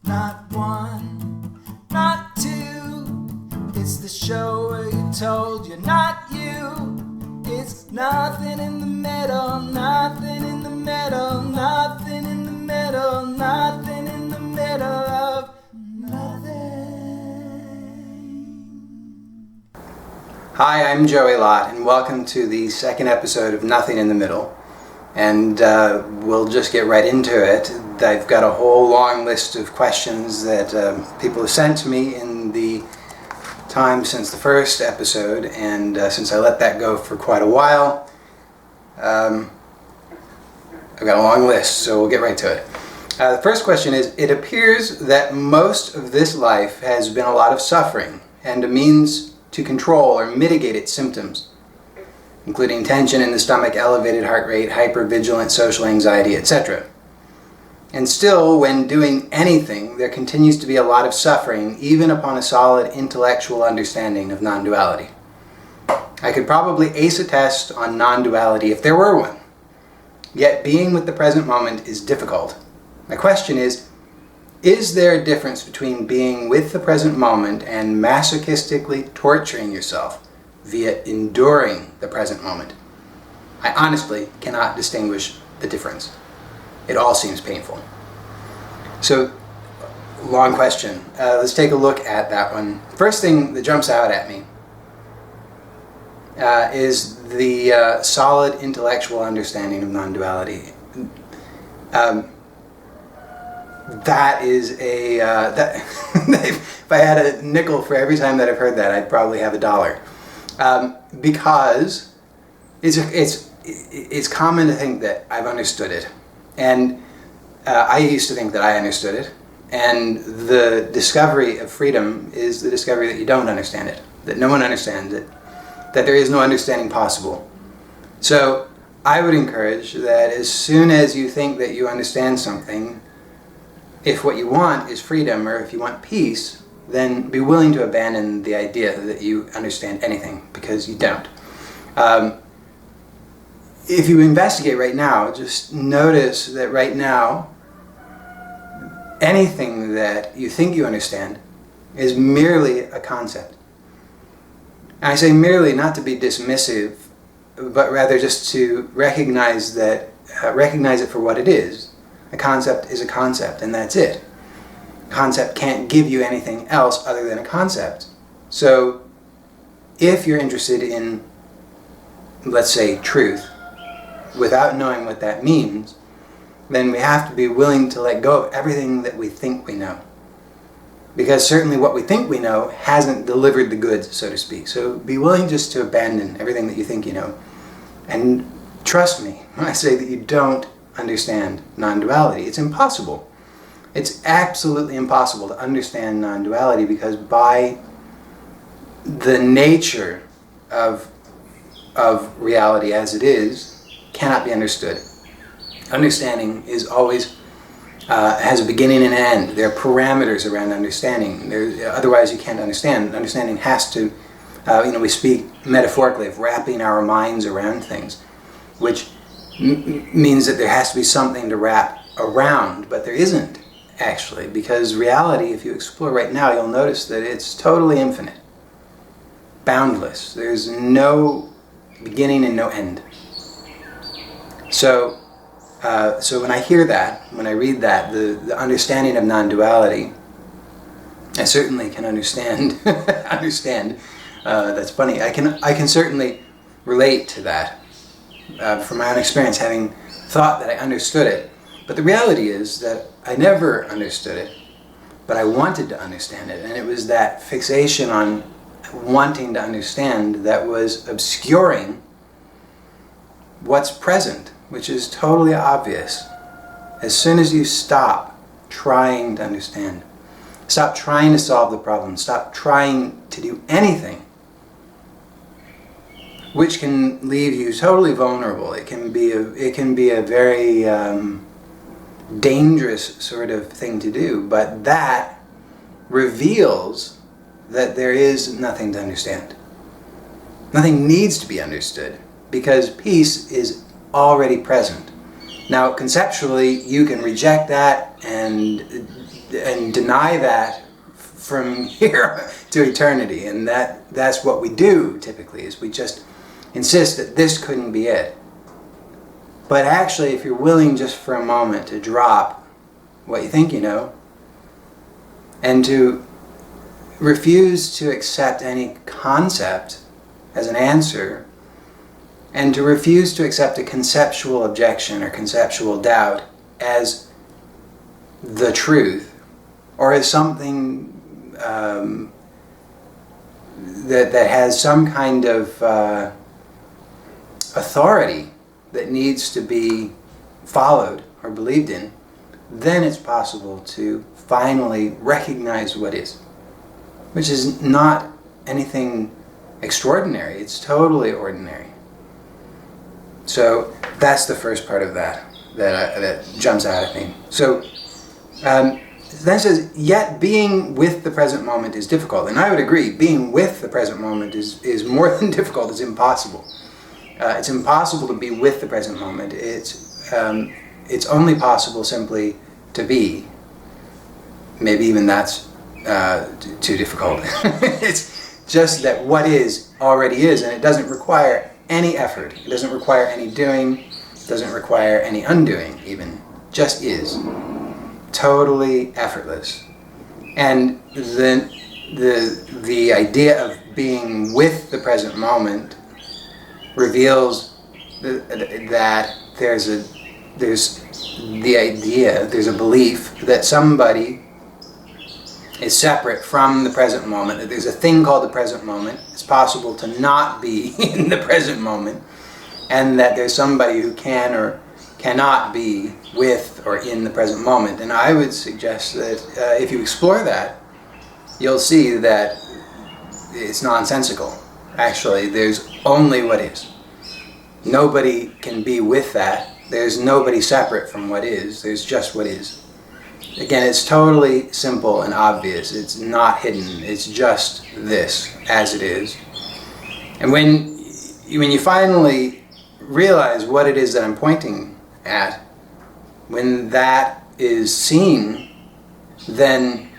Not one, not two. It's the show where you're told you're not you. It's nothing in the middle, nothing in the middle, nothing in the middle, nothing in the middle of nothing. Hi, I'm Joey Lott, and welcome to the second episode of Nothing in the Middle. And we'll just get right into it. I've got a whole long list of questions that people have sent to me in the time since the first episode, and since I let that go for quite a while, I've got a long list, so we'll get right to it. The first question is, it appears that most of this life has been a lot of suffering and a means to control or mitigate its symptoms, including tension in the stomach, elevated heart rate, hypervigilant social anxiety, etc. And still, when doing anything, there continues to be a lot of suffering, even upon a solid intellectual understanding of non-duality. I could probably ace a test on non-duality if there were one. Yet being with the present moment is difficult. My question is there a difference between being with the present moment and masochistically torturing yourself via enduring the present moment? I honestly cannot distinguish the difference. It all seems painful. So, long question. Let's take a look at that one. First thing that jumps out at me is the solid intellectual understanding of non-duality. That is that if I had a nickel for every time that I've heard that, I'd probably have $1. Because it's common to think that I've understood it, and I used to think that I understood it, and the discovery of freedom is the discovery that you don't understand it, that no one understands it, that there is no understanding possible. So I would encourage that as soon as you think that you understand something, if what you want is freedom, or if you want peace, then be willing to abandon the idea that you understand anything, because you don't. If you investigate right now, just notice that right now, anything that you think you understand is merely a concept. And I say merely not to be dismissive, but rather just to recognize it for what it is. A concept is a concept, and that's it. A concept can't give you anything else other than a concept. So, if you're interested in, let's say, truth, without knowing what that means, then we have to be willing to let go of everything that we think we know. Because certainly what we think we know hasn't delivered the goods, so to speak. So be willing just to abandon everything that you think you know. And trust me when I say that you don't understand non-duality. It's impossible. It's absolutely impossible to understand non-duality, because by the nature of reality as it is, cannot be understood. Understanding is always has a beginning and an end. There are parameters around understanding. Otherwise you can't understand. Understanding has to, we speak metaphorically of wrapping our minds around things, which means that there has to be something to wrap around, but there isn't actually, because reality, if you explore right now, you'll notice that it's totally infinite, boundless. There's no beginning and no end. So when I hear that, when I read that, the understanding of non-duality, I certainly can understand. That's funny. I can certainly relate to that. From my own experience, having thought that I understood it. But the reality is that I never understood it, but I wanted to understand it. And it was that fixation on wanting to understand that was obscuring what's present, which is totally obvious. As soon as you stop trying to understand, stop trying to solve the problem, stop trying to do anything, which can leave you totally vulnerable. It can be a very dangerous sort of thing to do, but that reveals that there is nothing to understand. Nothing needs to be understood, because peace is already present. Now, conceptually, you can reject that and and deny that from here to eternity. And that's what we do typically, is we just insist that this couldn't be it. But actually, if you're willing just for a moment to drop what you think you know, and to refuse to accept any concept as an answer, and to refuse to accept a conceptual objection or conceptual doubt as the truth, or as something that has some kind of authority that needs to be followed or believed in, then it's possible to finally recognize what is, which is not anything extraordinary. It's totally ordinary. So that's the first part of that jumps out at me. So then it says, yet being with the present moment is difficult. And I would agree, being with the present moment is more than difficult, it's impossible. It's impossible to be with the present moment. It's only possible simply to be. Maybe even that's too difficult. It's just that what is already is, and it doesn't require any effort. It doesn't require any doing. It doesn't require any undoing even. Just is. Totally effortless. And the idea of being with the present moment reveals that there's a belief that somebody is separate from the present moment, that there's a thing called the present moment. It's possible to not be in the present moment, and that there's somebody who can or cannot be with or in the present moment. And I would suggest that if you explore that, you'll see that it's nonsensical. Actually, there's only what is. Nobody can be with that. There's nobody separate from what is. There's just what is. Again, it's totally simple and obvious. It's not hidden. It's just this, as it is. And when you finally realize what it is that I'm pointing at, when that is seen, then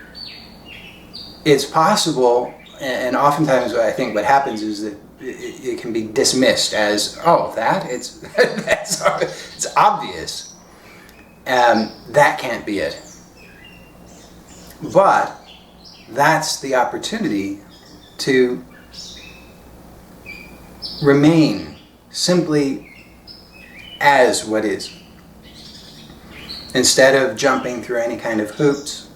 it's possible, and oftentimes I think what happens is that it can be dismissed as, oh, it's obvious. That can't be it. But that's the opportunity to remain simply as what is, instead of jumping through any kind of hoops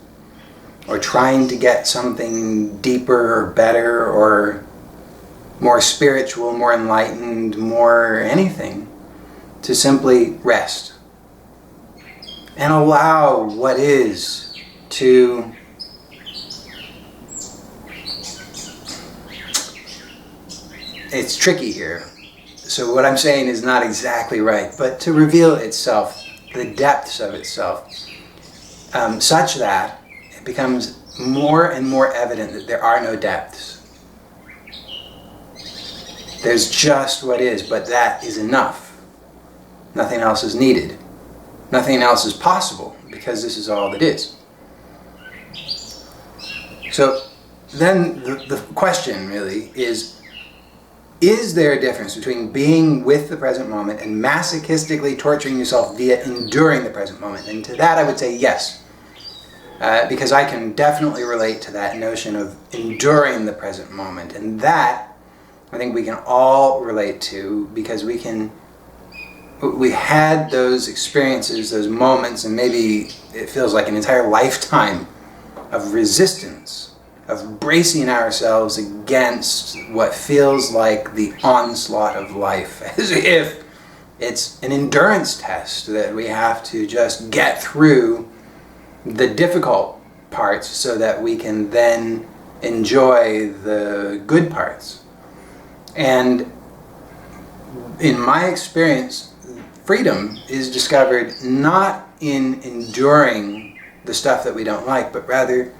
or trying to get something deeper or better or more spiritual, more enlightened, more anything, to simply rest and allow what is to it's tricky here. So what I'm saying is not exactly right, but to reveal itself, the depths of itself, such that it becomes more and more evident that there are no depths. There's just what is, but that is enough. Nothing else is needed. Nothing else is possible, because this is all that is. So then the question really is there a difference between being with the present moment and masochistically torturing yourself via enduring the present moment? And to that I would say yes. Because I can definitely relate to that notion of enduring the present moment. And that I think we can all relate to, because we had those experiences, those moments, and maybe it feels like an entire lifetime of resistance, of bracing ourselves against what feels like the onslaught of life, as if it's an endurance test that we have to just get through the difficult parts so that we can then enjoy the good parts. And in my experience, freedom is discovered not in enduring the stuff that we don't like, but rather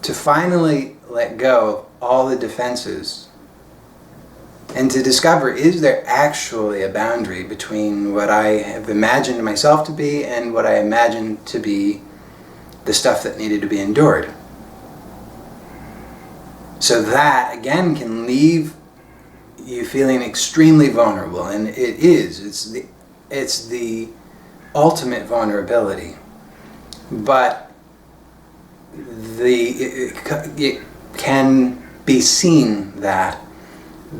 to finally let go of all the defenses and to discover, is there actually a boundary between what I have imagined myself to be and what I imagine to be the stuff that needed to be endured. So that, again, can leave you feeling extremely vulnerable, and it is. It's the ultimate vulnerability. But it can be seen that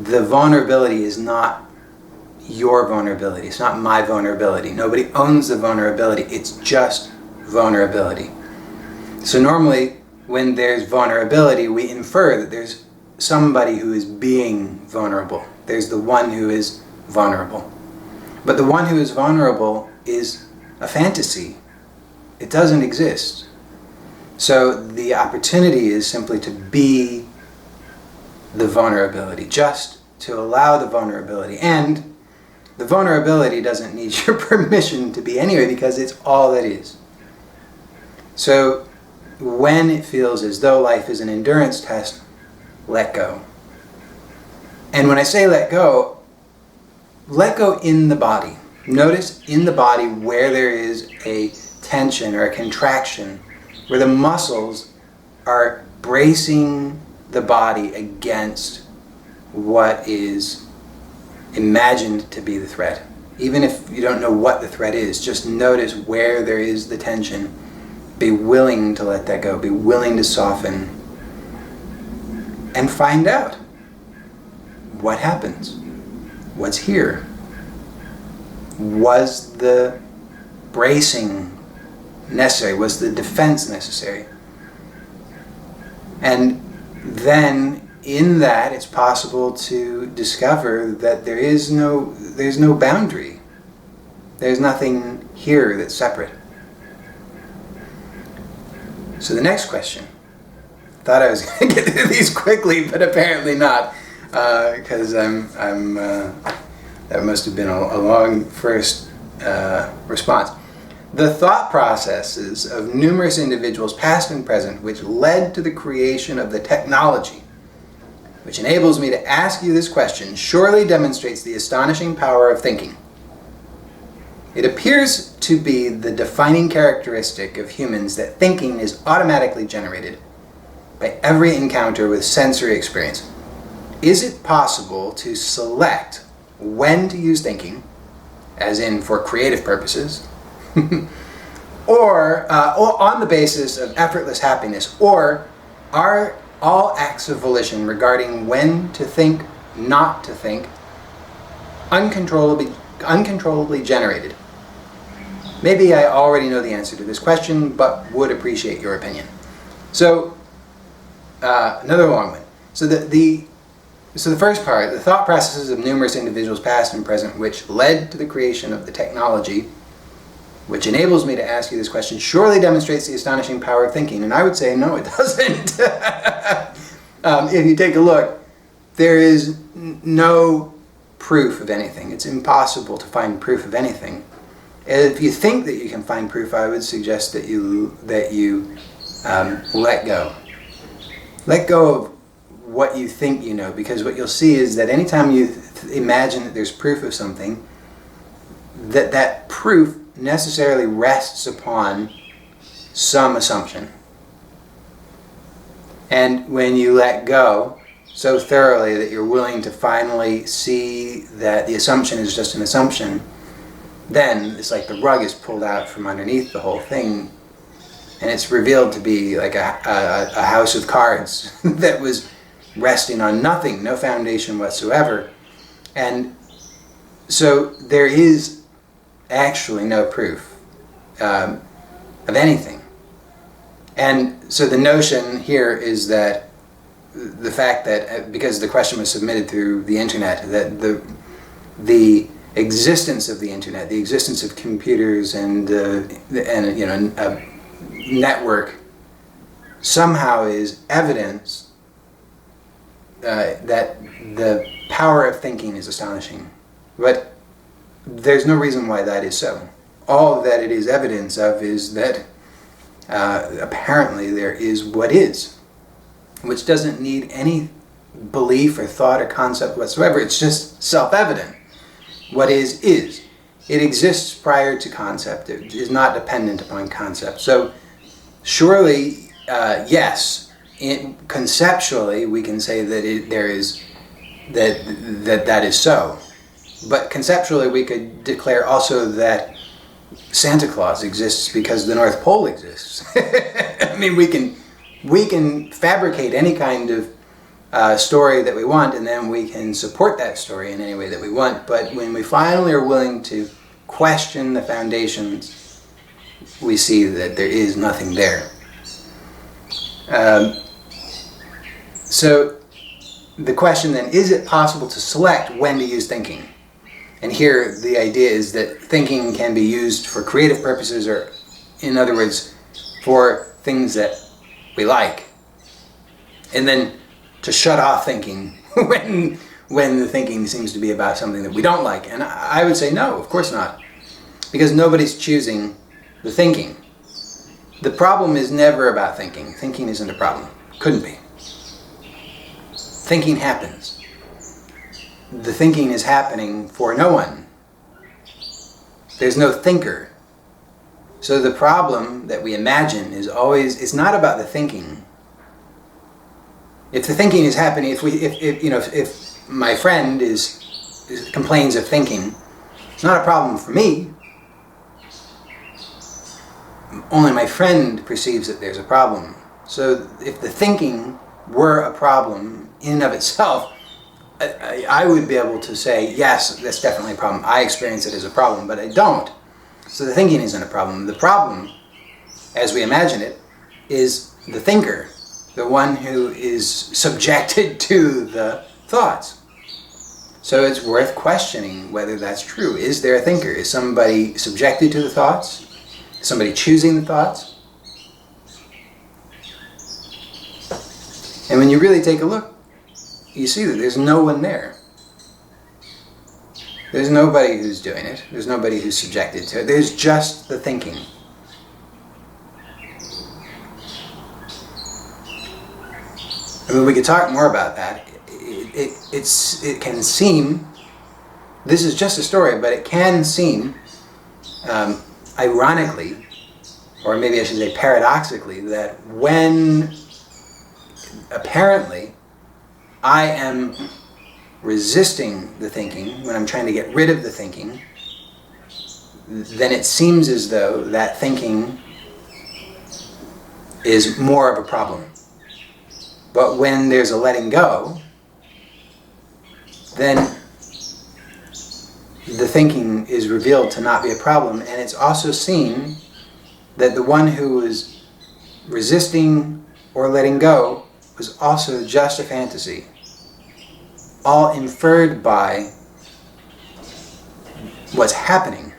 the vulnerability is not your vulnerability. It's not my vulnerability. Nobody owns the vulnerability. It's just vulnerability. So normally, when there's vulnerability, we infer that there's somebody who is being vulnerable. There's the one who is vulnerable. But the one who is vulnerable is a fantasy. It doesn't exist. So the opportunity is simply to be the vulnerability, just to allow the vulnerability. And the vulnerability doesn't need your permission to be anyway, because it's all that is. So when it feels as though life is an endurance test, let go. And when I say let go in the body. Notice in the body where there is a tension or a contraction, where the muscles are bracing the body against what is imagined to be the threat. Even if you don't know what the threat is, just notice where there is the tension. Be willing to let that go. Be willing to soften. And find out what happens. What's here? Was the bracing necessary? Was the defense necessary? And then in that, it's possible to discover that there's no boundary. There's nothing here that's separate. So the next question. Thought I was going to get through these quickly, but apparently not, because that must have been a long first response. The thought processes of numerous individuals, past and present, which led to the creation of the technology which enables me to ask you this question, surely demonstrates the astonishing power of thinking. It appears to be the defining characteristic of humans that thinking is automatically generated by every encounter with sensory experience. Is it possible to select when to use thinking, as in for creative purposes, or on the basis of effortless happiness, or are all acts of volition regarding when to think, not to think, uncontrollably generated? Maybe I already know the answer to this question, but would appreciate your opinion. So, another long one. So the first part, the thought processes of numerous individuals, past and present, which led to the creation of the technology, which enables me to ask you this question, surely demonstrates the astonishing power of thinking. And I would say, no, it doesn't. If you take a look, there is no proof of anything. It's impossible to find proof of anything. If you think that you can find proof, I would suggest that you let go. Let go of what you think you know, because what you'll see is that anytime you imagine that there's proof of something, that proof necessarily rests upon some assumption. And when you let go so thoroughly that you're willing to finally see that the assumption is just an assumption, then it's like the rug is pulled out from underneath the whole thing, and it's revealed to be like a house of cards that was resting on nothing, no foundation whatsoever. And so there is actually no proof of anything. And so the notion here is that the fact that, because the question was submitted through the internet, that the existence of the internet, the existence of computers and a network somehow is evidence that the power of thinking is astonishing. But there's no reason why that is so. All that it is evidence of is that apparently there is what is, which doesn't need any belief or thought or concept whatsoever. It's just self-evident. What is. It exists prior to concept. It is not dependent upon concept. So surely, yes, conceptually we can say that that is so. But conceptually we could declare also that Santa Claus exists because the North Pole exists. I mean, we can fabricate any kind of story that we want, and then we can support that story in any way that we want. But when we finally are willing to question the foundations, we see that there is nothing there. So the question then, is it possible to select when to use thinking? And here the idea is that thinking can be used for creative purposes, or in other words, for things that we like. And then to shut off thinking when the thinking seems to be about something that we don't like. And I would say no, of course not. Because nobody's choosing the thinking. The problem is never about thinking. Thinking isn't a problem. Couldn't be. Thinking happens. The thinking is happening for no one. There's no thinker. So the problem that we imagine is always, it's not about the thinking. If the thinking is happening, if my friend complains of thinking, it's not a problem for me. Only my friend perceives that there's a problem. So if the thinking were a problem in and of itself, I would be able to say, yes, that's definitely a problem. I experience it as a problem, but I don't. So the thinking isn't a problem. The problem, as we imagine it, is the thinker, the one who is subjected to the thoughts. So it's worth questioning whether that's true. Is there a thinker? Is somebody subjected to the thoughts? Is somebody choosing the thoughts? And when you really take a look, you see that there's no one there. There's nobody who's doing it. There's nobody who's subjected to it. There's just the thinking. I mean, we could talk more about that. It can seem, this is just a story, but it can seem, ironically, or maybe I should say paradoxically, that when apparently I am resisting the thinking, when I'm trying to get rid of the thinking, then it seems as though that thinking is more of a problem. But when there's a letting go, then the thinking is revealed to not be a problem, and it's also seen that the one who was resisting or letting go was also just a fantasy, all inferred by what's happening.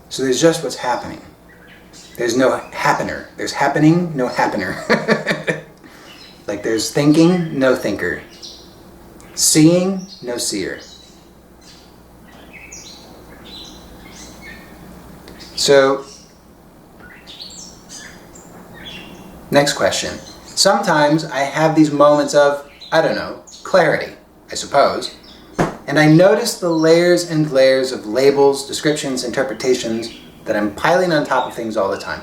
So there's just what's happening. There's no happener. There's happening, no happener. Like there's thinking, no thinker. Seeing, no seer. So, next question. Sometimes I have these moments of, I don't know, clarity, I suppose, and I notice the layers and layers of labels, descriptions, interpretations that I'm piling on top of things all the time.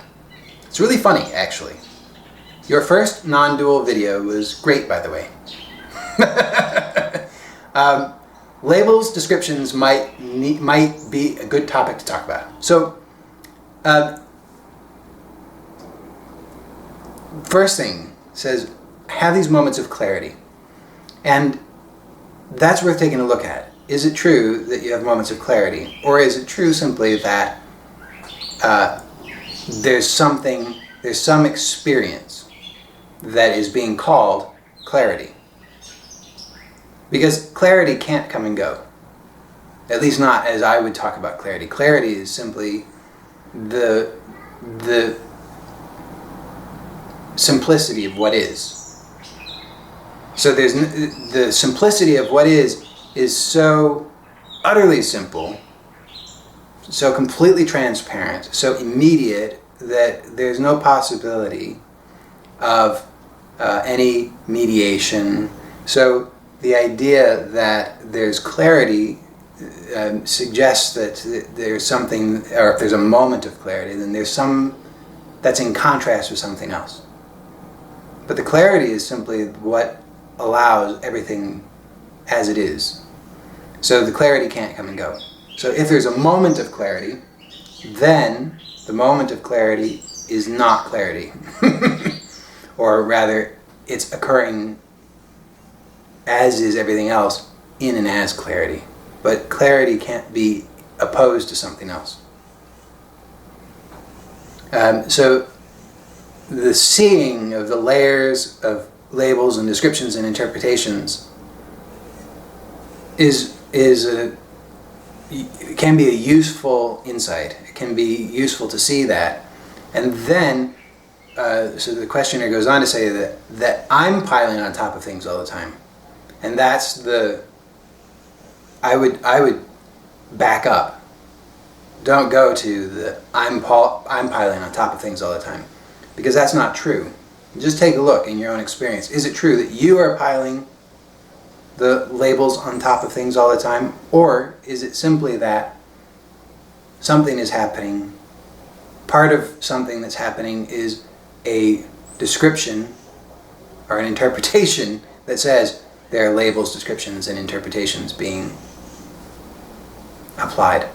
It's really funny, actually. Your first non-dual video was great, by the way. Labels, descriptions might be a good topic to talk about. So, first thing says, have these moments of clarity. And that's worth taking a look at. Is it true that you have moments of clarity? Or is it true simply that there's some experience that is being called clarity? Because clarity can't come and go. At least not as I would talk about clarity. Clarity is simply the simplicity of what is. So there's the simplicity of what is so utterly simple, so completely transparent, so immediate that there's no possibility of any mediation. So the idea that there's clarity suggests that there's something, or if there's a moment of clarity, then there's some that's in contrast with something else. But the clarity is simply what allows everything as it is. So the clarity can't come and go. So if there's a moment of clarity, then the moment of clarity is not clarity. Or rather, it's occurring as is everything else in and as clarity. But clarity can't be opposed to something else. So the seeing of the layers of labels and descriptions and interpretations can be a useful insight. It can be useful to see that. And then, so the questioner goes on to say that I'm piling on top of things all the time. And that's I would back up. Don't go to the I'm piling on top of things all the time, because that's not true. Just take a look in your own experience. Is it true that you are piling the labels on top of things all the time, or is it simply that something is happening? Part of something that's happening is a description or an interpretation that says there are labels, descriptions, and interpretations being applied.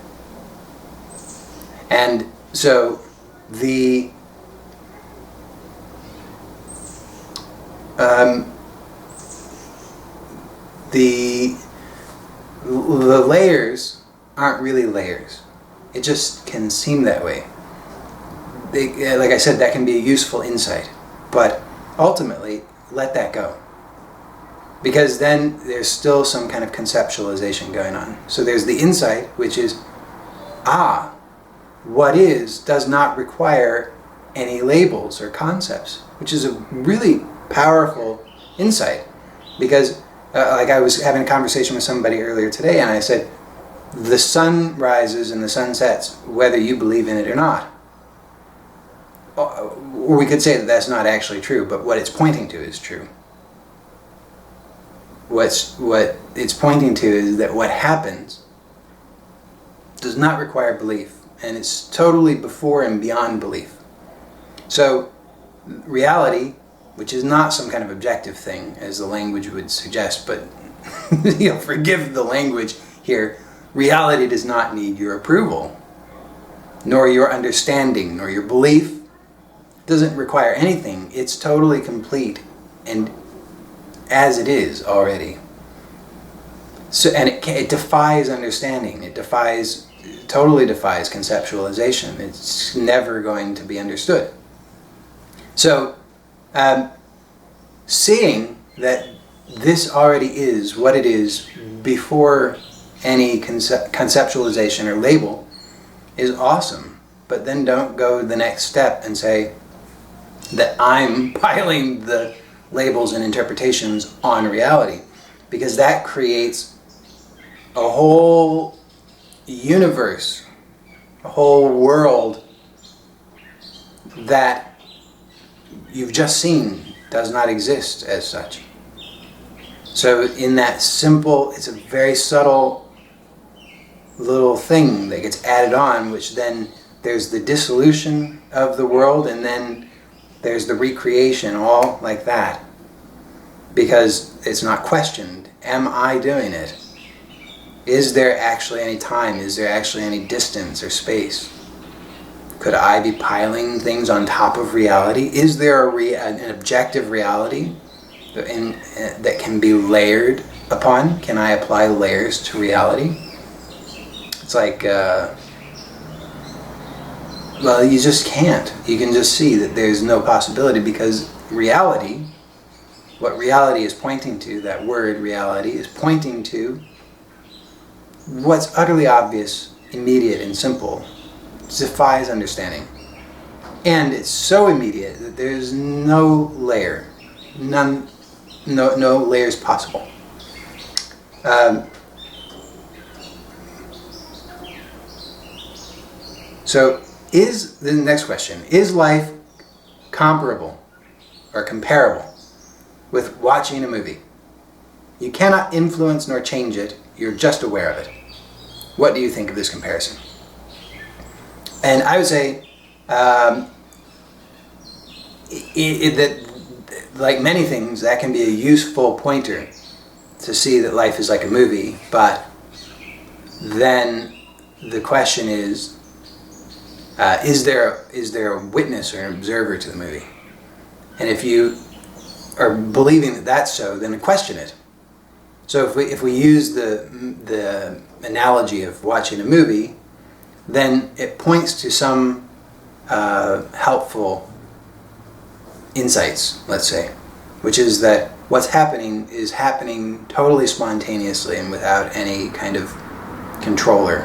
And so the layers aren't really layers. It just can seem that way. Like I said, that can be a useful insight, but ultimately let that go, because then there's still some kind of conceptualization going on. So there's the insight, which is, what is does not require any labels or concepts, which is a really powerful insight. Because like I was having a conversation with somebody earlier today, and I said, the sun rises and the sun sets whether you believe in it or not. Or we could say that that's not actually true, but what it's pointing to is true. What it's pointing to is that what happens does not require belief, and it's totally before and beyond belief. So reality, which is not some kind of objective thing, as the language would suggest, but forgive the language here, reality does not need your approval, nor your understanding, nor your belief. It doesn't require anything. It's totally complete and as it is already. So, and it defies understanding. It totally defies conceptualization. It's never going to be understood. So, seeing that this already is what it is before any conceptualization or label is awesome. But then don't go the next step and say that I'm piling the labels and interpretations on reality, because that creates a whole universe, a whole world that you've just seen does not exist as such. So in that simple, it's a very subtle little thing that gets added on, which then there's the dissolution of the world, and then there's the recreation, all like that. Because it's not questioned. Am I doing it? Is there actually any time? Is there actually any distance or space? Could I be piling things on top of reality? Is there an objective reality that can be layered upon? Can I apply layers to reality? It's like, well, you just can't. You can just see that there's no possibility, because reality, what reality is pointing to, that word reality, is pointing to what's utterly obvious, immediate, and simple. It defies understanding. And it's so immediate that there's no layer, no layers possible. So is the next question, is life comparable or comparable with watching a movie? You cannot influence nor change it, you're just aware of it. What do you think of this comparison? And I would say, that, like many things, that can be a useful pointer to see that life is like a movie, but then the question is there a witness or an observer to the movie? And if you are believing that that's so, then question it. So if we use the analogy of watching a movie, then it points to some helpful insights, let's say, which is that what's happening is happening totally spontaneously and without any kind of controller.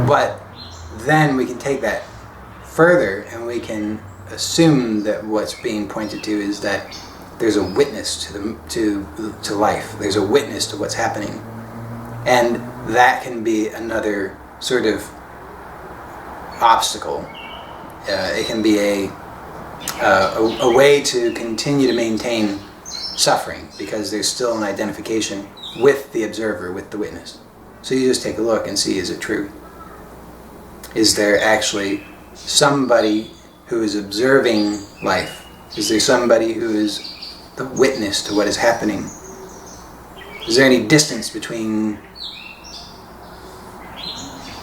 But then we can take that further and we can assume that what's being pointed to is that there's a witness to life. There's a witness to what's happening. And that can be another sort of obstacle. It can be a way to continue to maintain suffering because there's still an identification with the observer, with the witness. So you just take a look and see, is it true? Is there actually somebody who is observing life? Is there somebody who is the witness to what is happening? Is there any distance between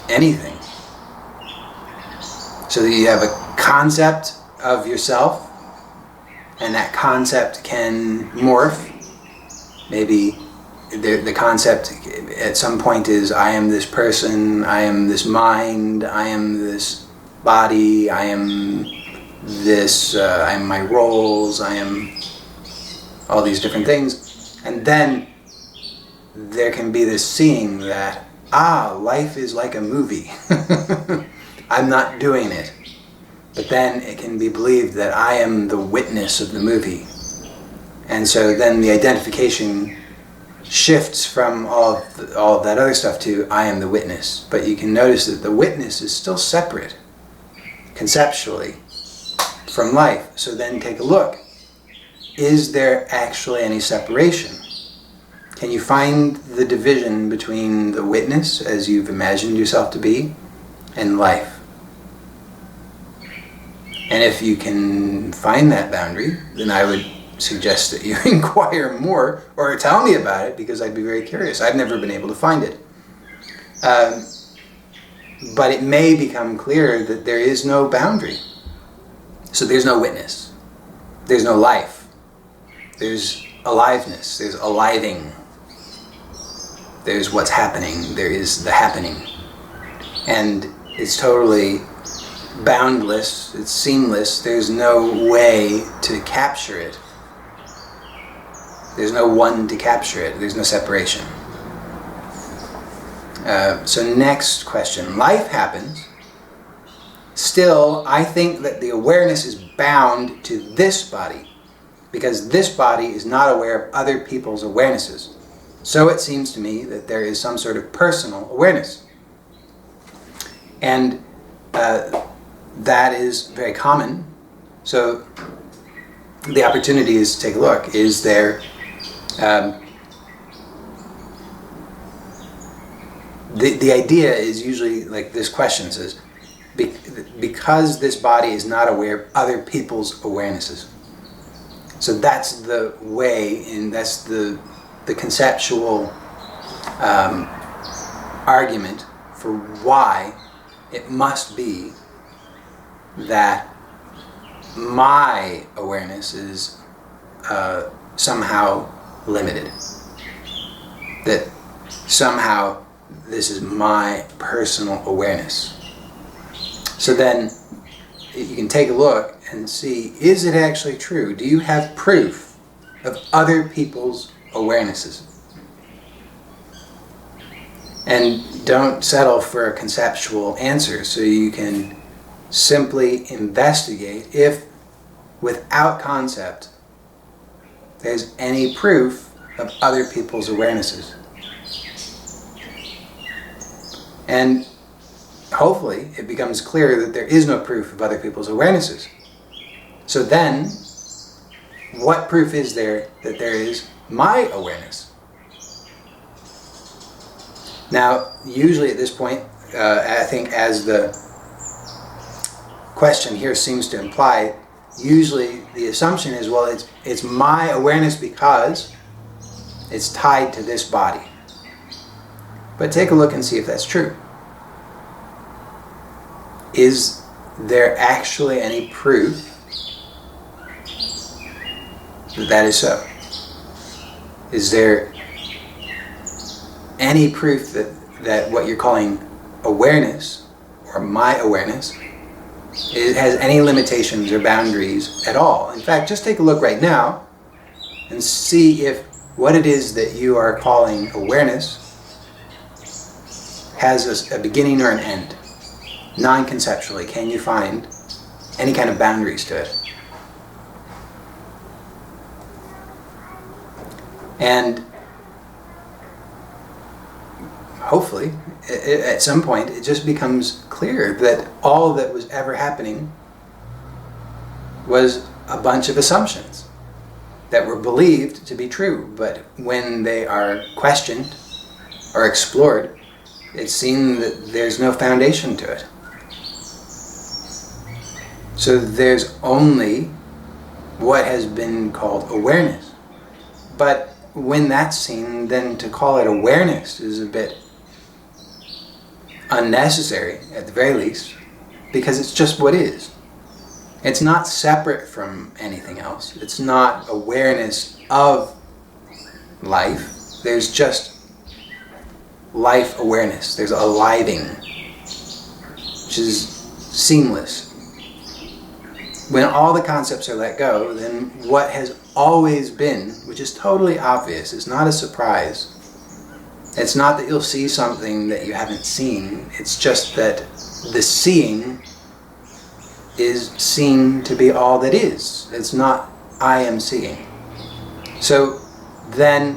anything? So that you have a concept of yourself, and that concept can morph. Maybe the concept at some point is, I am this person, I am this mind, I am this body, I am this, I am my roles, I am all these different things. And then there can be this seeing that, life is like a movie. I'm not doing it. But then it can be believed that I am the witness of the movie. And so then the identification shifts from all of that other stuff to I am the witness. But you can notice that the witness is still separate, conceptually, from life. So then take a look. Is there actually any separation? Can you find the division between the witness, as you've imagined yourself to be, and life? And if you can find that boundary, then I would suggest that you inquire more or tell me about it, because I'd be very curious. I've never been able to find it. But it may become clear that there is no boundary. So there's no witness. There's no life. There's aliveness. There's aliving. There's what's happening. There is the happening. And it's totally boundless. It's seamless. There's no way to capture it. There's no one to capture it. There's no separation. So next question. Life happens. Still, I think that the awareness is bound to this body, because this body is not aware of other people's awarenesses. So it seems to me that there is some sort of personal awareness. And that is very common. So the opportunity is to take a look. Is there the idea is usually like this question says, because this body is not aware of other people's awarenesses. So that's the way, and that's the conceptual argument for why it must be that my awareness is somehow limited. That somehow this is my personal awareness. So then you can take a look and see, is it actually true? Do you have proof of other people's awarenesses? And don't settle for a conceptual answer. So you can simply investigate if, without concept, there's any proof of other people's awarenesses. And hopefully it becomes clear that there is no proof of other people's awarenesses. So then, what proof is there that there is my awareness? Now, usually at this point, I think as the question here seems to imply, usually the assumption is, well, it's my awareness because it's tied to this body. But take a look and see if that's true. Is there actually any proof that that is so? Is there any proof that what you're calling awareness, or my awareness, it has any limitations or boundaries at all? In fact, just take a look right now and see if what it is that you are calling awareness has a beginning or an end. Non-conceptually, can you find any kind of boundaries to it? And hopefully, at some point, it just becomes clear that all that was ever happening was a bunch of assumptions that were believed to be true, but when they are questioned or explored, it's seen that there's no foundation to it. So there's only what has been called awareness. But when that's seen, then to call it awareness is a bit unnecessary, at the very least, because it's just what is. It's not separate from anything else. It's not awareness of life. There's just life awareness. There's a living, which is seamless. When all the concepts are let go, then what has always been, which is totally obvious, it's not a surprise. It's not that you'll see something that you haven't seen. It's just that the seeing is seen to be all that is. It's not I am seeing. So then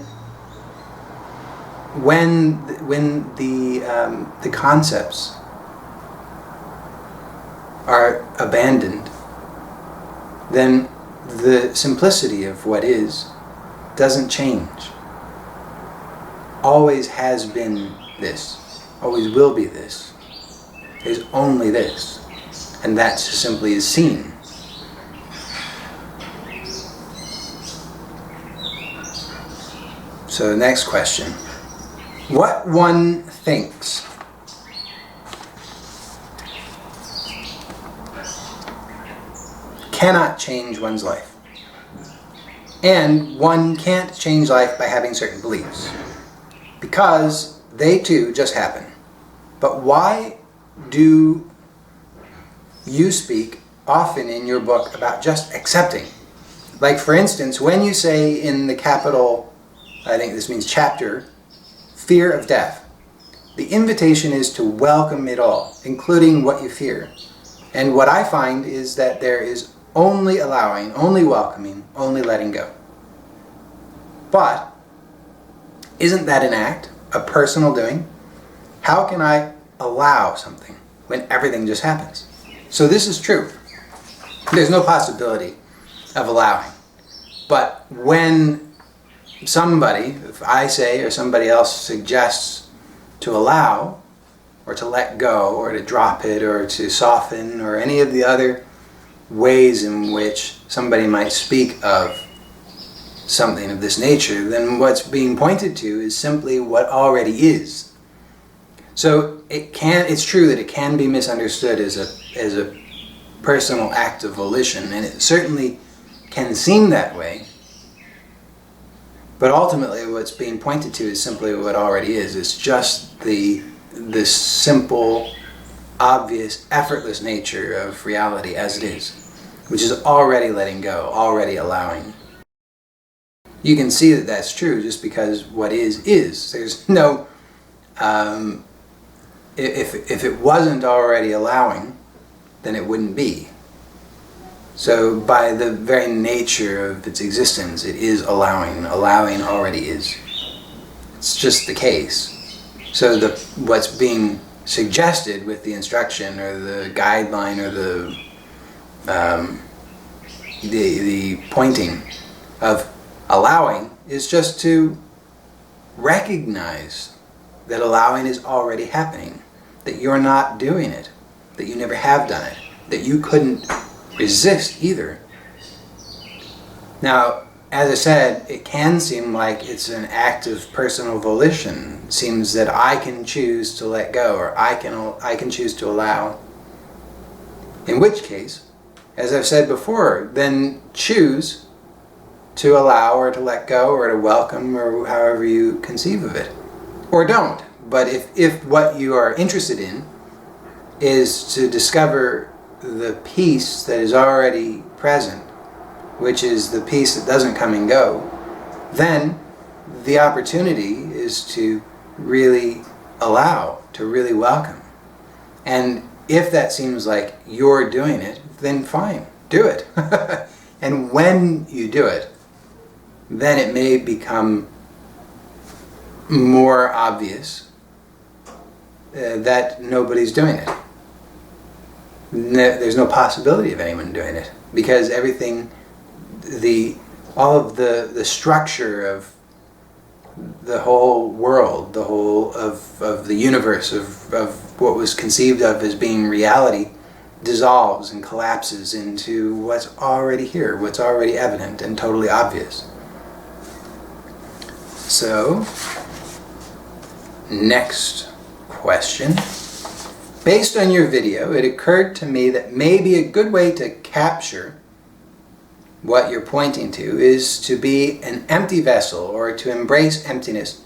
when the concepts are abandoned, then the simplicity of what is doesn't change. Always has been this. Always will be this. There's only this. And that simply is seen. So the next question. What one thinks cannot change one's life. And one can't change life by having certain beliefs, because they too just happen. But why do you speak often in your book about just accepting? Like, for instance, when you say in the capital, I think this means chapter, fear of death, the invitation is to welcome it all, including what you fear. And what I find is that there is only allowing, only welcoming, only letting go. But isn't that an act, a personal doing? How can I allow something when everything just happens? So this is true. There's no possibility of allowing. But when somebody, if I say or somebody else suggests to allow, or to let go, or to drop it, or to soften, or any of the other ways in which somebody might speak of something of this nature, then what's being pointed to is simply what already is. So it's true that it can be misunderstood as a personal act of volition, and it certainly can seem that way. But ultimately what's being pointed to is simply what already is. It's just the simple, obvious, effortless nature of reality as it is, which is already letting go, already allowing. You can see that that's true just because what is. There's no, if it wasn't already allowing, then it wouldn't be. So by the very nature of its existence, it is allowing. Allowing already is. It's just the case. So what's being suggested with the instruction or the guideline or the pointing of allowing is just to recognize that allowing is already happening, that you're not doing it, that you never have done it, that you couldn't resist either. Now, as I said, it can seem like it's an act of personal volition. It seems that I can choose to let go, or I can choose to allow. In which case, as I've said before, then choose to allow or to let go or to welcome, or however you conceive of it. Or don't. But if what you are interested in is to discover the peace that is already present, which is the peace that doesn't come and go, then the opportunity is to really allow, to really welcome. And if that seems like you're doing it, then fine, do it. And when you do it, then it may become more obvious that nobody's doing it. There's no possibility of anyone doing it, because everything, all of the structure of the whole world, the whole of the universe, of what was conceived of as being reality, dissolves and collapses into what's already here, what's already evident and totally obvious. So, next question. Based on your video, it occurred to me that maybe a good way to capture what you're pointing to is to be an empty vessel, or to embrace emptiness,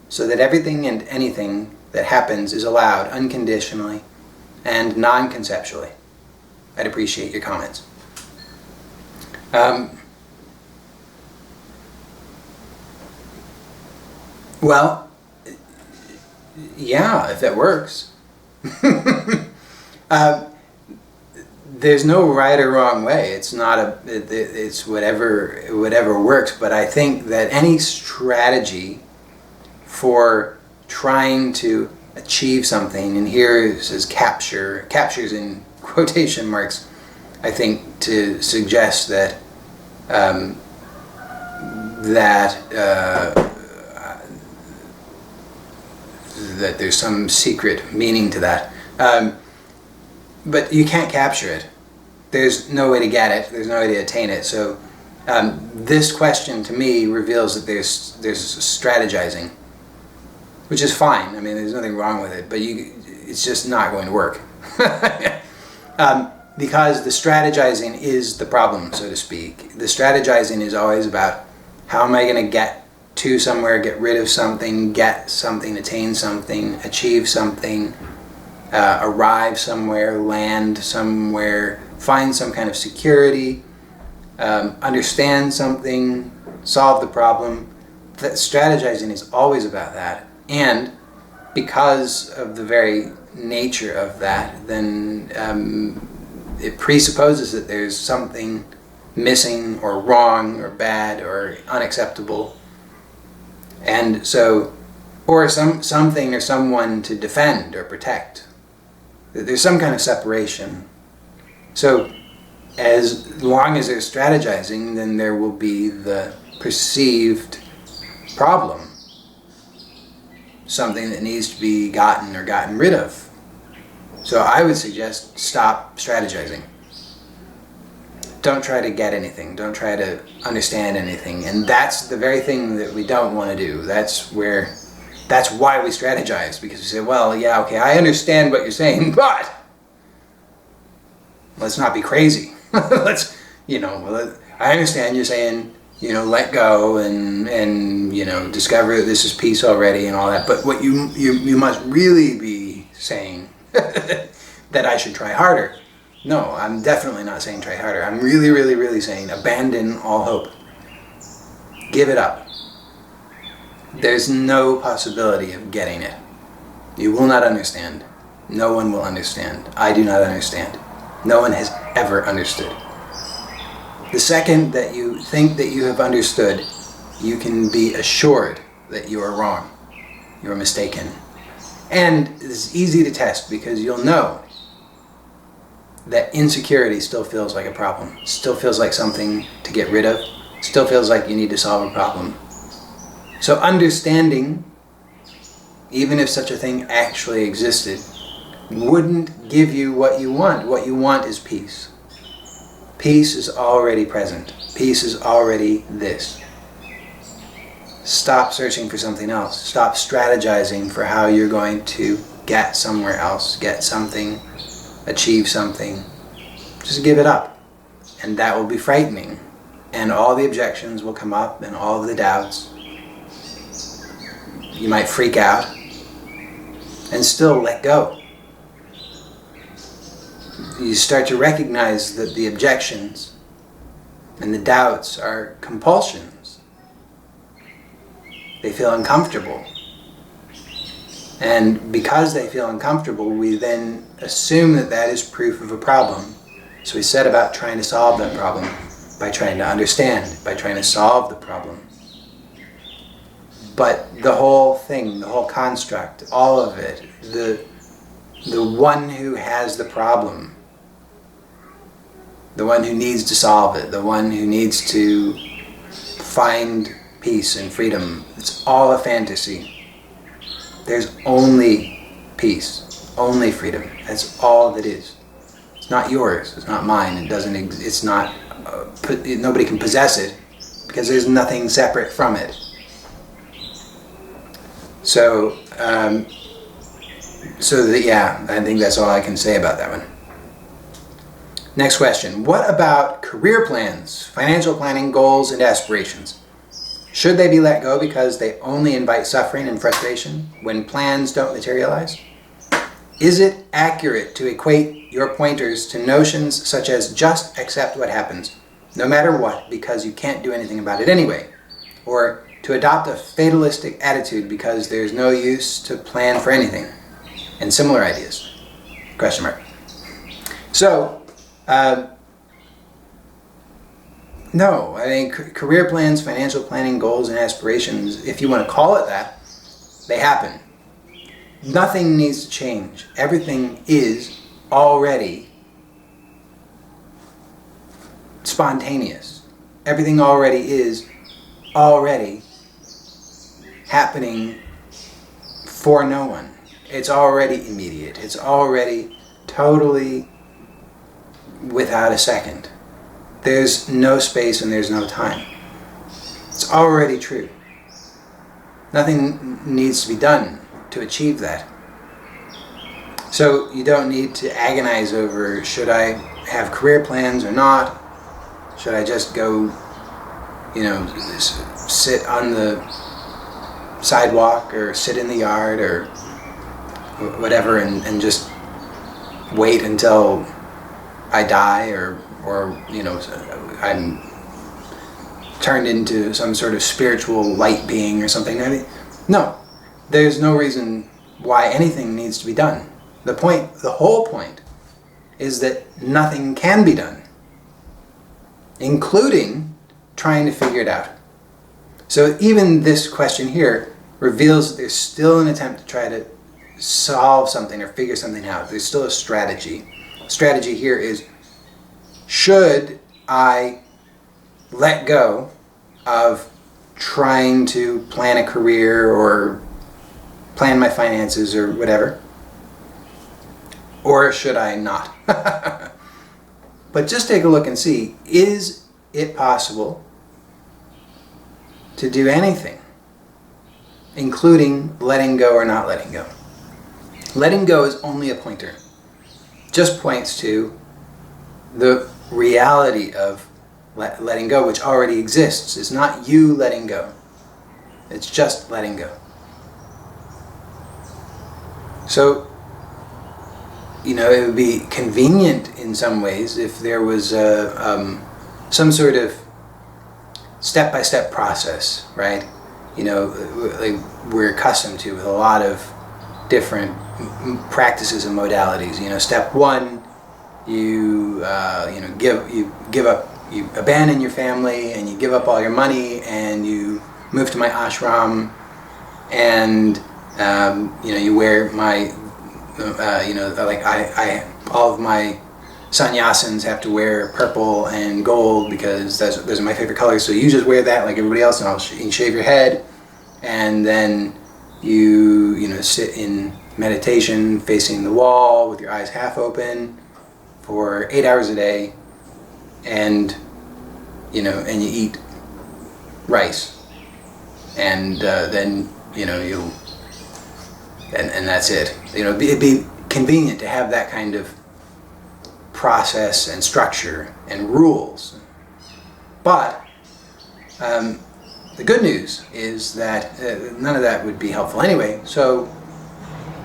so that everything and anything that happens is allowed unconditionally and non-conceptually. I'd appreciate your comments. Well, yeah, if that works. There's no right or wrong way. It's not it's whatever works. But I think that any strategy for trying to achieve something, and here it says captures in quotation marks, I think, to suggest that that there's some secret meaning to that. But you can't capture it. There's no way to get it. There's no way to attain it. So this question to me reveals that there's strategizing, which is fine. I mean, there's nothing wrong with it, but it's just not going to work. Because the strategizing is the problem, so to speak. The strategizing is always about, how am I going to get to somewhere, get rid of something, get something, attain something, achieve something, arrive somewhere, land somewhere, find some kind of security, understand something, solve the problem. That strategizing is always about that. And because of the very nature of that, then it presupposes that there's something missing or wrong or bad or unacceptable. And so, or something or someone to defend or protect. There's some kind of separation. So, as long as there's strategizing, then there will be the perceived problem. Something that needs to be gotten or gotten rid of. So I would suggest stop strategizing. Don't try to get anything. Don't try to understand anything. And that's the very thing that we don't want to do. That's why we strategize. Because we say, well, yeah, okay, I understand what you're saying, but let's not be crazy. I understand you're saying, let go and discover that this is peace already and all that. But what you must really be saying that I should try harder. No, I'm definitely not saying try harder. I'm really, really, really saying abandon all hope. Give it up. There's no possibility of getting it. You will not understand. No one will understand. I do not understand. No one has ever understood. The second that you think that you have understood, you can be assured that you are wrong. You are mistaken. And it's easy to test because you'll know that insecurity still feels like a problem. Still feels like something to get rid of. Still feels like you need to solve a problem. So understanding, even if such a thing actually existed, wouldn't give you what you want. What you want is peace. Peace is already present. Peace is already this. Stop searching for something else. Stop strategizing for how you're going to get somewhere else, get something, achieve something. Just give it up. And that will be frightening. And all the objections will come up and all the doubts. You might freak out and still let go. You start to recognize that the objections and the doubts are compulsions. They feel uncomfortable. And because they feel uncomfortable, we then assume that that is proof of a problem. So we set about trying to solve that problem by trying to understand, by trying to solve the problem. But the whole thing, the whole construct, all of it, the one who has the problem, the one who needs to solve it, the one who needs to find peace and freedom, it's all a fantasy. There's only peace, only freedom. That's all that is. It's not yours. It's not mine. It doesn't. It's not. Nobody can possess it because there's nothing separate from it. So, I think that's all I can say about that one. Next question. What about career plans, financial planning, goals, and aspirations? Should they be let go because they only invite suffering and frustration when plans don't materialize? Is it accurate to equate your pointers to notions such as just accept what happens, no matter what, because you can't do anything about it anyway? Or to adopt a fatalistic attitude because there's no use to plan for anything? And similar ideas? Question mark. So, no, I mean, career plans, financial planning, goals, and aspirations, if you want to call it that, they happen. Nothing needs to change. Everything is already spontaneous. Everything already is already happening for no one. It's already immediate. It's already totally without a second. There's no space and there's no time. It's already true. Nothing needs to be done to achieve that. So you don't need to agonize over, should I have career plans or not? Should I just go, sit on the sidewalk or sit in the yard or whatever and just wait until I die or I'm turned into some sort of spiritual light being or something. I mean, no, there's no reason why anything needs to be done. The whole point is that nothing can be done, including trying to figure it out. So even this question here reveals that there's still an attempt to try to solve something or figure something out. There's still a strategy. Strategy here is, should I let go of trying to plan a career or plan my finances or whatever? Or should I not? But just take a look and see, is it possible to do anything, including letting go or not letting go? Letting go is only a pointer. Just points to the reality of letting go, which already exists. It's not you letting go. It's just letting go. So, it would be convenient in some ways if there was some sort of step-by-step process, right? Like we're accustomed to with a lot of different practices and modalities. Step one, you abandon your family and you give up all your money and you move to my ashram and you wear my all of my sannyasins have to wear purple and gold because those are my favorite colors. So you just wear that like everybody else, and I'll shave your head, and then you sit in meditation facing the wall with your eyes half open for 8 hours a day, and you eat rice, and then you'll and that's it. It'd be convenient to have that kind of process and structure and rules. But the good news is that none of that would be helpful anyway, so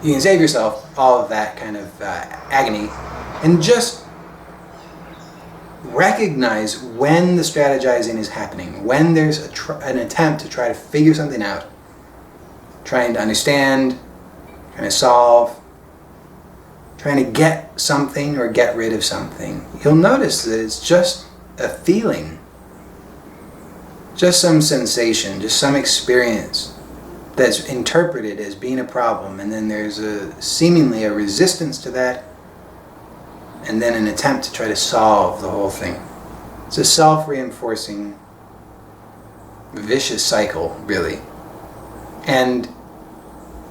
you can save yourself all of that kind of agony and just recognize when the strategizing is happening, when there's an attempt to try to figure something out, trying to understand, trying to solve, trying to get something or get rid of something. You'll notice that it's just a feeling, just some sensation, just some experience that's interpreted as being a problem, and then there's seemingly a resistance to that, and then an attempt to try to solve the whole thing. It's a self-reinforcing, vicious cycle, really. And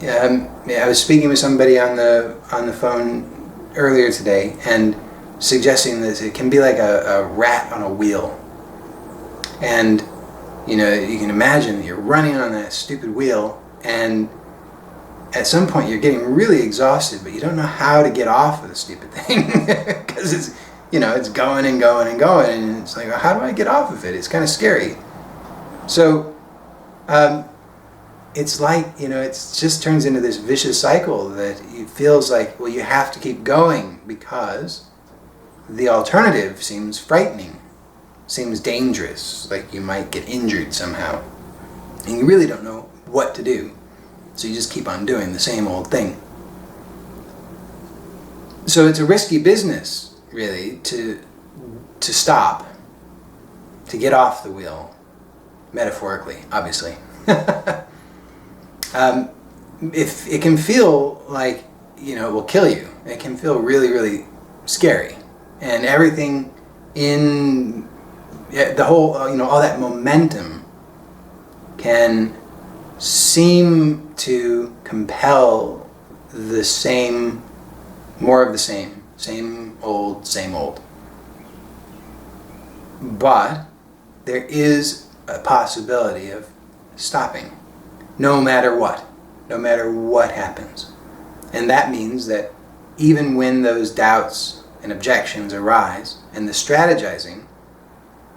I was speaking with somebody on the phone earlier today, and suggesting that it can be like a rat on a wheel. And you can imagine you're running on that stupid wheel, and at some point you're getting really exhausted, but you don't know how to get off of the stupid thing because it's going and going and going, and it's like, well, how do I get off of it? It's kind of scary. So it's like, it just turns into this vicious cycle that it feels like, well, you have to keep going because the alternative seems frightening, seems dangerous, like you might get injured somehow, and you really don't know what to do. So you just keep on doing the same old thing. So it's a risky business, really, to stop, to get off the wheel, metaphorically, obviously. If it can feel like, it will kill you. It can feel really, really scary. And everything in the whole, all that momentum can seem to compel the same, more of the same old, same old. But there is a possibility of stopping, no matter what happens. And that means that even when those doubts and objections arise, and the strategizing,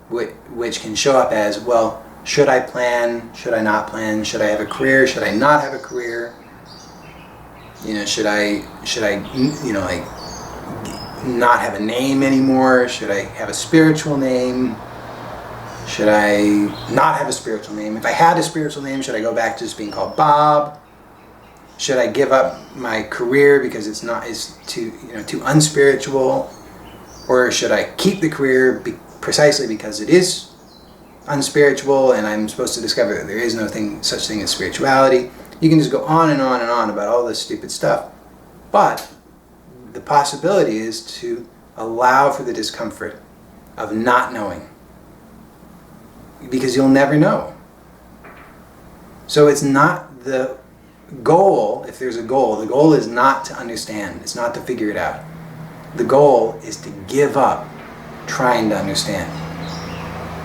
which can show up as, well, should I plan? Should I not plan? Should I have a career? Should I not have a career? Should I not have a name anymore? Should I have a spiritual name? Should I not have a spiritual name? If I had a spiritual name, should I go back to just being called Bob? Should I give up my career because it's too unspiritual? Or should I keep the career precisely because it is unspiritual and I'm supposed to discover that there is such thing as spirituality? You can just go on and on and on about all this stupid stuff. But the possibility is to allow for the discomfort of not knowing, because you'll never know. So it's not the goal. If there's a goal, the goal is not to understand. It's not to figure it out. The goal is to give up trying to understand,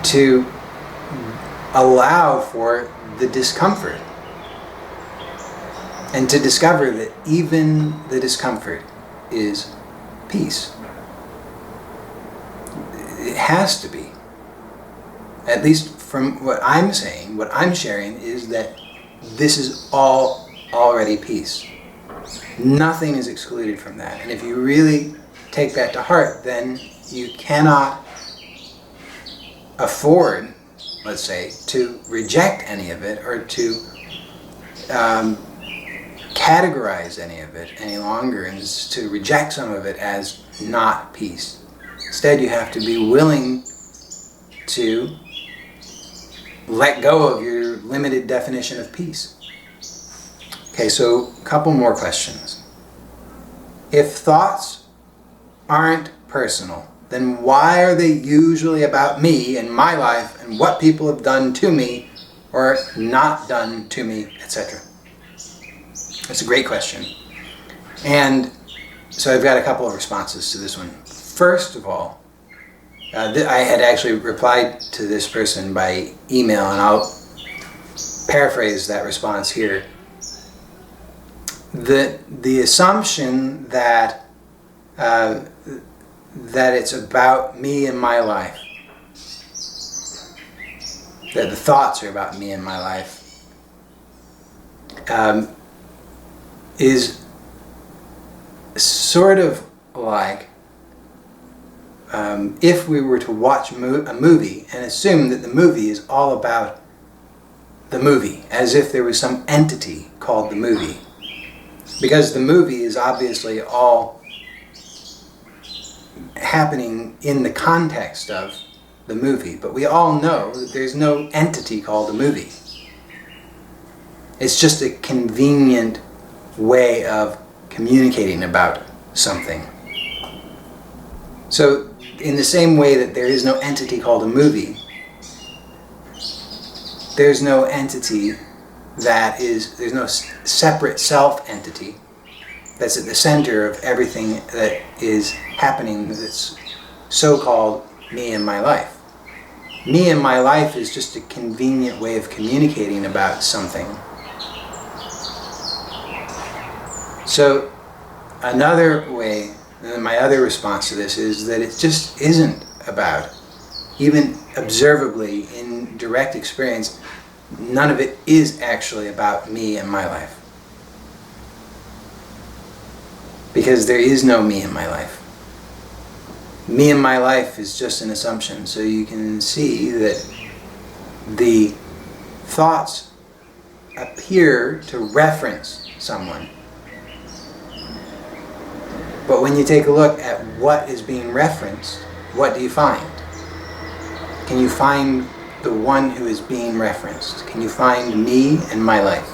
to allow for the discomfort, and to discover that even the discomfort is peace. It has to be. At least from what I'm saying, what I'm sharing is that this is all already peace. Nothing is excluded from that. And if you really take that to heart, then you cannot afford, let's say, to reject any of it, or to categorize any of it any longer, and to reject some of it as not peace. Instead, you have to be willing to let go of your limited definition of peace. Okay, so a couple more questions. If thoughts aren't personal, then why are they usually about me and my life and what people have done to me or not done to me, etc.? That's a great question. And so I've got a couple of responses to this one. First of all, I had actually replied to this person by email, and I'll paraphrase that response here. The assumption that that it's about me and my life, that the thoughts are about me and my life, is sort of like if we were to watch a movie and assume that the movie is all about the movie, as if there was some entity called the movie. Because the movie is obviously all happening in the context of the movie, but we all know that there's no entity called a movie. It's just a convenient way of communicating about something. So, in the same way that there is no entity called a movie, there's no entity there's no separate self-entity that's at the center of everything that is happening that's so-called me and my life. Me and my life is just a convenient way of communicating about something. So another way, my other response to this is that it just isn't about, even observably in direct experience, none of it is actually about me and my life. Because there is no me in my life. Me and my life is just an assumption. So you can see that the thoughts appear to reference someone. But when you take a look at what is being referenced, what do you find? Can you find the one who is being referenced? Can you find me and my life?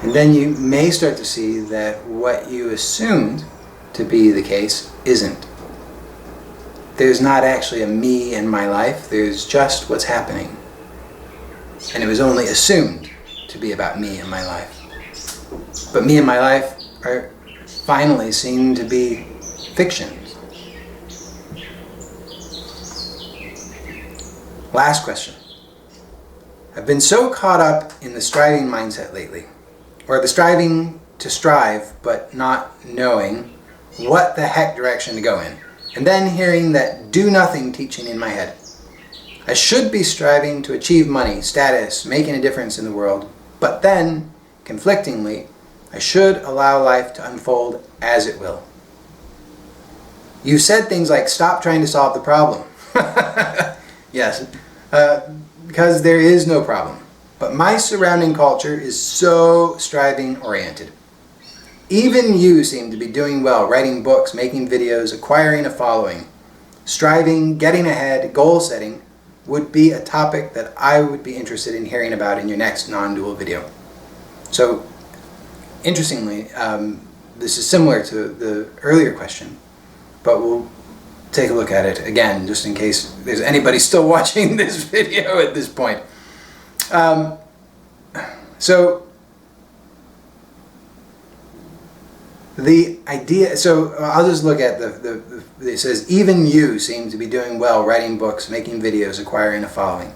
And then you may start to see that what you assumed to be the case isn't. There's not actually a me and my life, there's just what's happening. And it was only assumed to be about me and my life. But me and my life are finally seen to be fiction. Last question. I've been so caught up in the striving mindset lately, or the striving to strive but not knowing what the heck direction to go in, and then hearing that do nothing teaching in my head. I should be striving to achieve money, status, making a difference in the world, but then, conflictingly, I should allow life to unfold as it will. You said things like, stop trying to solve the problem. Yes, because there is no problem. But my surrounding culture is so striving oriented. Even you seem to be doing well, writing books, making videos, acquiring a following. Striving, getting ahead, goal setting would be a topic that I would be interested in hearing about in your next non-dual video. So, interestingly, this is similar to the earlier question, but we'll take a look at it again, just in case there's anybody still watching this video at this point. So the idea, so I'll just look at it says, even you seem to be doing well, writing books, making videos, acquiring a following.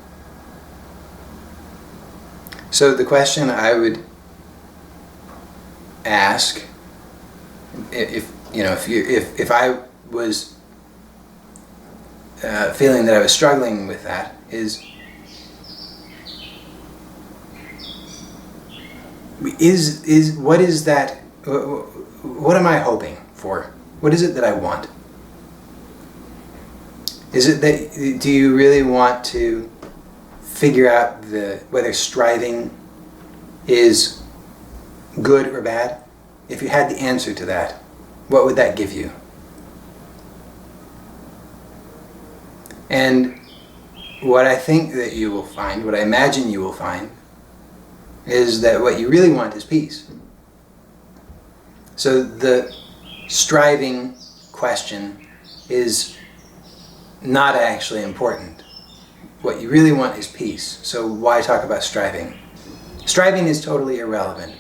So the question I would ask, if I was feeling that I was struggling with that, is what is that? What am I hoping for? What is it that I want? Is it that, do you really want to figure out whether striving is good or bad? If you had the answer to that, what would that give you? And what I think that you will find, what I imagine you will find, is that what you really want is peace. So the striving question is not actually important. What you really want is peace. So why talk about striving? Striving is totally irrelevant.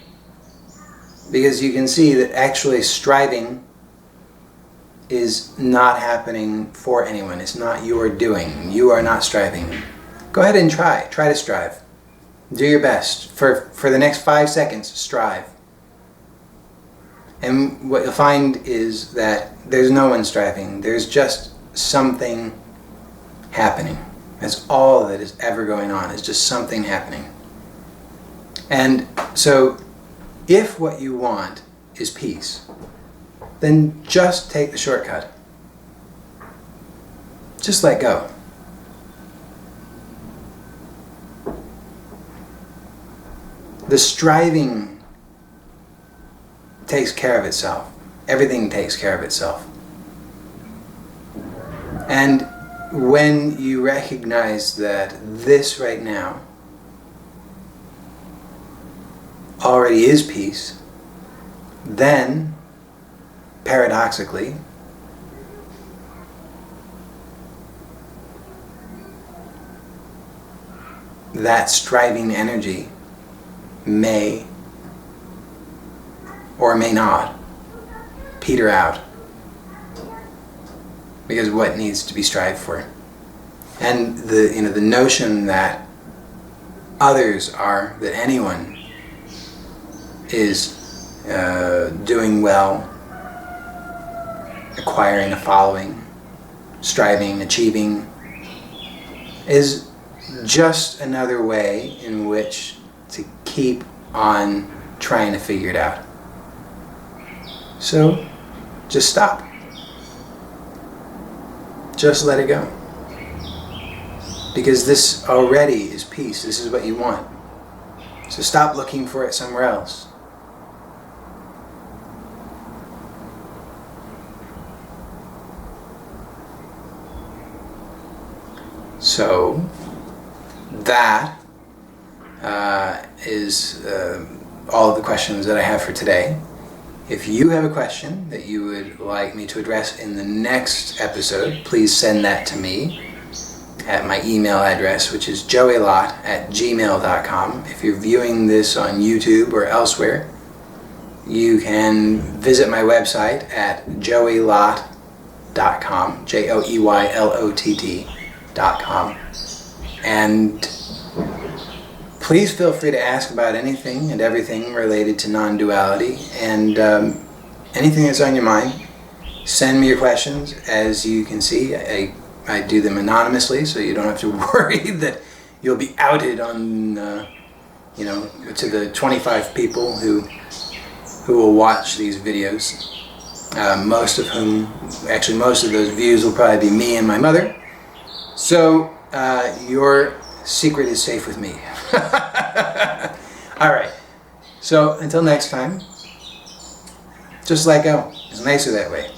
Because you can see that actually striving is not happening for anyone. It's not your doing. You are not striving. Go ahead and try. Try to strive. Do your best. For the next 5 seconds, strive. And what you'll find is that there's no one striving. There's just something happening. That's all that is ever going on. It's just something happening. And so, if what you want is peace, then just take the shortcut. Just let go. The striving takes care of itself. Everything takes care of itself. And when you recognize that this right now already is peace, then, paradoxically, that striving energy may or may not peter out, because what needs to be strived for, and the notion that others are, that anyone is doing well, acquiring a following, striving, achieving, is just another way in which to keep on trying to figure it out. So, just stop. Just let it go. Because this already is peace. This is what you want. So stop looking for it somewhere else. So, that is all of the questions that I have for today. If you have a question that you would like me to address in the next episode, please send that to me at my email address, which is joeylott@gmail.com. If you're viewing this on YouTube or elsewhere, you can visit my website at joeylott.com, joeylott.com. And please feel free to ask about anything and everything related to non-duality, and anything that's on your mind. Send me your questions. As you can see, I do them anonymously, so you don't have to worry that you'll be outed on, to the 25 people who will watch these videos. Most of those views will probably be me and my mother. So your secret is safe with me. Alright, so until next time, just let go. It's nicer that way.